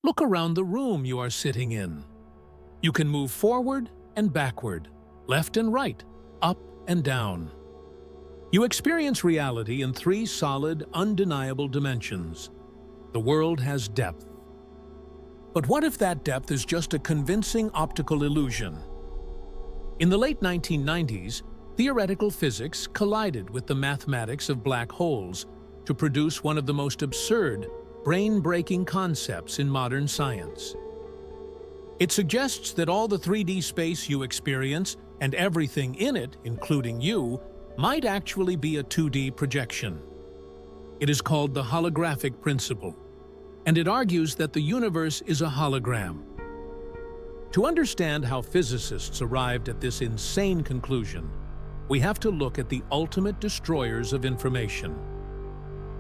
Look around the room you are sitting in. You can move forward and backward, left and right, up and down. You experience reality in three solid, undeniable dimensions. The world has depth. But what if that depth is just a convincing optical illusion? In the late 1990s, theoretical physics collided with the mathematics of black holes to produce one of the most absurd, brain-breaking concepts in modern science. It suggests that all the 3D space you experience and everything in it, including you, might actually be a 2D projection. It is called the holographic principle, and it argues that the universe is a hologram. To understand how physicists arrived at this insane conclusion, we have to look at the ultimate destroyers of information: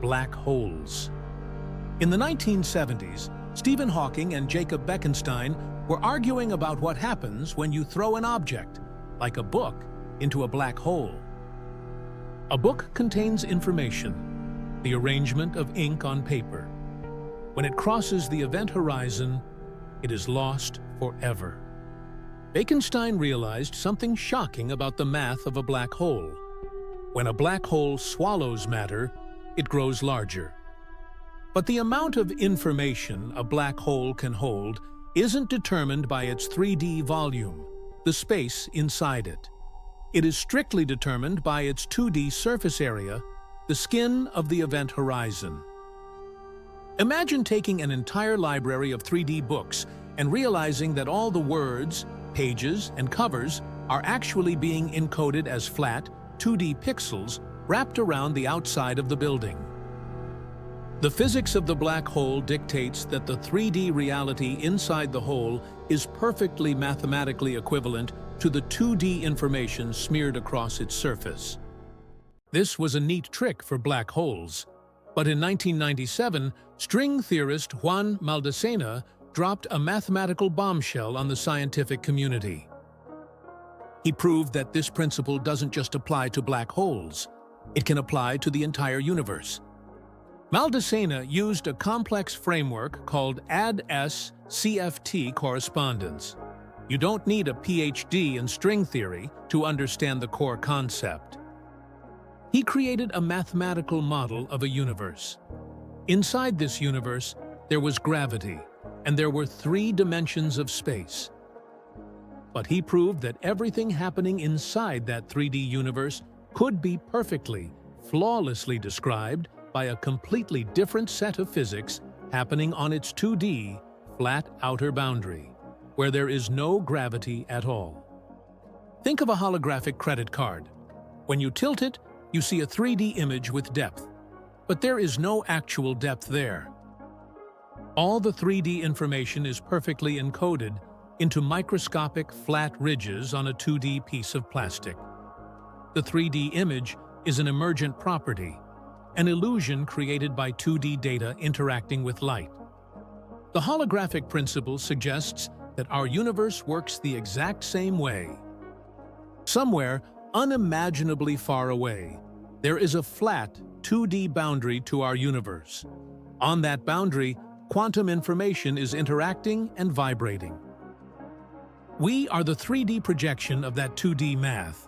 black holes. In the 1970s, Stephen Hawking and Jacob Bekenstein were arguing about what happens when you throw an object, like a book, into a black hole. A book contains information, the arrangement of ink on paper. When it crosses the event horizon, it is lost forever. Bekenstein realized something shocking about the math of a black hole. When a black hole swallows matter, it grows larger. But the amount of information a black hole can hold isn't determined by its 3D volume, the space inside it. It is strictly determined by its 2D surface area, the skin of the event horizon. Imagine taking an entire library of 3D books and realizing that all the words, pages, and covers are actually being encoded as flat, 2D pixels wrapped around the outside of the building. The physics of the black hole dictates that the 3D reality inside the hole is perfectly mathematically equivalent to the 2D information smeared across its surface. This was a neat trick for black holes, but in 1997, string theorist Juan Maldacena dropped a mathematical bombshell on the scientific community. He proved that this principle doesn't just apply to black holes, it can apply to the entire universe. Maldacena used a complex framework called AD-S-CFT correspondence. You don't need a PhD in string theory to understand the core concept. He created a mathematical model of a universe. Inside this universe, there was gravity, and there were 3 dimensions of space. But he proved that everything happening inside that 3D universe could be perfectly, flawlessly described by a completely different set of physics happening on its 2D, flat outer boundary, where there is no gravity at all. Think of a holographic credit card. When you tilt it, you see a 3D image with depth, but there is no actual depth there. All the 3D information is perfectly encoded into microscopic flat ridges on a 2D piece of plastic. The 3D image is an emergent property, an illusion created by 2D data interacting with light. The holographic principle suggests that our universe works the exact same way. Somewhere, unimaginably far away, there is a flat 2D boundary to our universe. On that boundary, quantum information is interacting and vibrating. We are the 3D projection of that 2D math.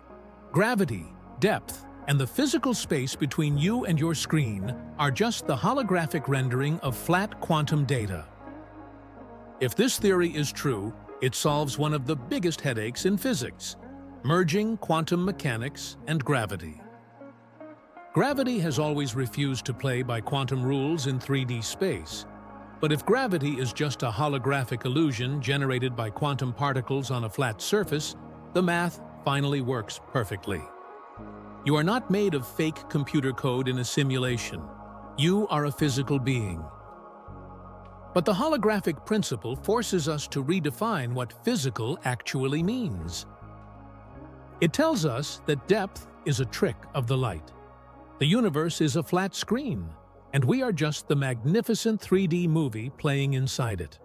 Gravity, depth, and the physical space between you and your screen are just the holographic rendering of flat quantum data. If this theory is true, it solves one of the biggest headaches in physics: merging quantum mechanics and gravity. Gravity has always refused to play by quantum rules in 3D space. But if gravity is just a holographic illusion generated by quantum particles on a flat surface, the math finally works perfectly. You are not made of fake computer code in a simulation. You are a physical being. But the holographic principle forces us to redefine what physical actually means. It tells us that depth is a trick of the light. The universe is a flat screen, and we are just the magnificent 3D movie playing inside it.